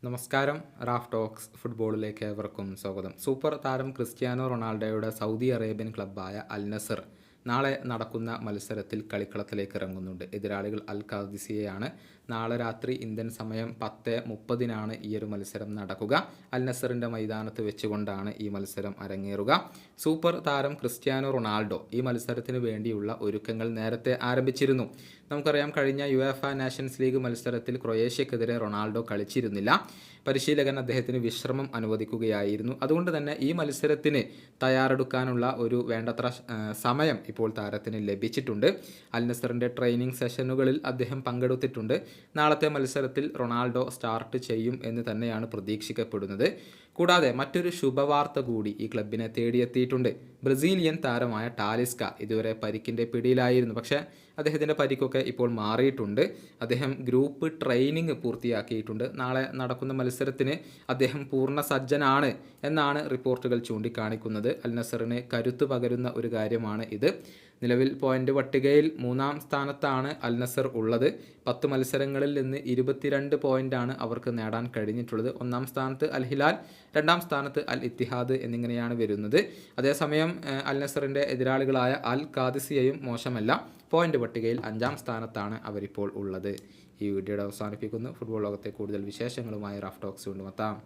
നമസ്കാരം. Raf talks ഫുട്ബോളിലേക്ക് ഏവർക്കും സ്വാഗതം. സൂപ്പർ താരം ക്രിസ്ത്യാനോ റൊണാൾഡോയുടെ സൗദി അറേബ്യൻ ക്ലബ്ബായ അൽ നസർ നാളെ നടക്കുന്ന മത്സരത്തിൽ കളിക്കളത്തിലേക്ക് ഇറങ്ങുന്നുണ്ട്. എതിരാളികൾ അൽ ഖാദിസിയയാണ്. നാളെ രാത്രി ഇന്ത്യൻ സമയം 10:30 ഈ ഒരു മത്സരം നടക്കുക. അൽ നസറിൻ്റെ മൈതാനത്ത് വെച്ചുകൊണ്ടാണ് ഈ മത്സരം അരങ്ങേറുക. സൂപ്പർ താരം ക്രിസ്ത്യാനോ റൊണാൾഡോ ഈ മത്സരത്തിന് വേണ്ടിയുള്ള ഒരുക്കങ്ങൾ നേരത്തെ ആരംഭിച്ചിരുന്നു. നമുക്കറിയാം, കഴിഞ്ഞ യുവേഫ നാഷൻസ് ലീഗ് മത്സരത്തിൽ ക്രൊയേഷ്യക്കെതിരെ റൊണാൾഡോ കളിച്ചിരുന്നില്ല. പരിശീലകൻ അദ്ദേഹത്തിന് വിശ്രമം അനുവദിക്കുകയായിരുന്നു. അതുകൊണ്ട് തന്നെ ഈ മത്സരത്തിന് തയ്യാറെടുക്കാനുള്ള ഒരു വേണ്ടത്ര സമയം ഇപ്പോൾ താരത്തിന് ലഭിച്ചിട്ടുണ്ട്. അൽ നസറിൻ്റെ ട്രെയിനിങ് സെഷനുകളിൽ അദ്ദേഹം പങ്കെടുത്തിട്ടുണ്ട്. നാളത്തെ മത്സരത്തിൽ റൊണാൾഡോ സ്റ്റാർട്ട് ചെയ്യും എന്ന് തന്നെയാണ് പ്രതീക്ഷിക്കപ്പെടുന്നത്. കൂടാതെ മറ്റൊരു ശുഭവാർത്ത കൂടി ഈ ക്ലബിനെ തേടിയെത്തിയിട്ടുണ്ട്. ബ്രസീലിയൻ താരമായ ടാലിസ്ക ഇതുവരെ പരിക്കിൻ്റെ പിടിയിലായിരുന്നു. പക്ഷേ അദ്ദേഹത്തിൻ്റെ പരിക്കൊക്കെ ഇപ്പോൾ മാറിയിട്ടുണ്ട്. അദ്ദേഹം ഗ്രൂപ്പ് ട്രെയിനിങ് പൂർത്തിയാക്കിയിട്ടുണ്ട്. നാളെ നടക്കുന്ന മത്സരത്തിന് അദ്ദേഹം പൂർണ്ണ സജ്ജനാണ് എന്നാണ് റിപ്പോർട്ടുകൾ ചൂണ്ടിക്കാണിക്കുന്നത്. അൽ നസറിന് കരുത്ത് പകരുന്ന ഒരു കാര്യമാണ് ഇത്. നിലവിൽ പോയിന്റ് പട്ടികയിൽ 3-ാം സ്ഥാനത്താണ് അൽ നസർ ഉള്ളത്. 10 മത്സരങ്ങളിൽ നിന്ന് 22 പോയിന്റാണ് അവർക്ക് നേടാൻ കഴിഞ്ഞിട്ടുള്ളത്. 1-ാം സ്ഥാനത്ത് അൽ ഹിലാൽ, 2-ാം സ്ഥാനത്ത് അൽ ഇത്തിഹാദ് എന്നിങ്ങനെയാണ് വരുന്നത്. അതേസമയം അൽ നസറിൻ്റെ എതിരാളികളായ അൽ ഖാദിസിയയും മോശമല്ല. പോയിന്റ് പട്ടികയിൽ 5-ാം സ്ഥാനത്താണ് അവരിപ്പോൾ ഉള്ളത്. ഈ വീഡിയോയുടെ അവസാനിപ്പിക്കുന്നു. ഫുട്ബോൾ ലോകത്തെ കൂടുതൽ വിശേഷങ്ങളുമായി റാഫ് ടോക്സ് കൊണ്ടുമെത്താം.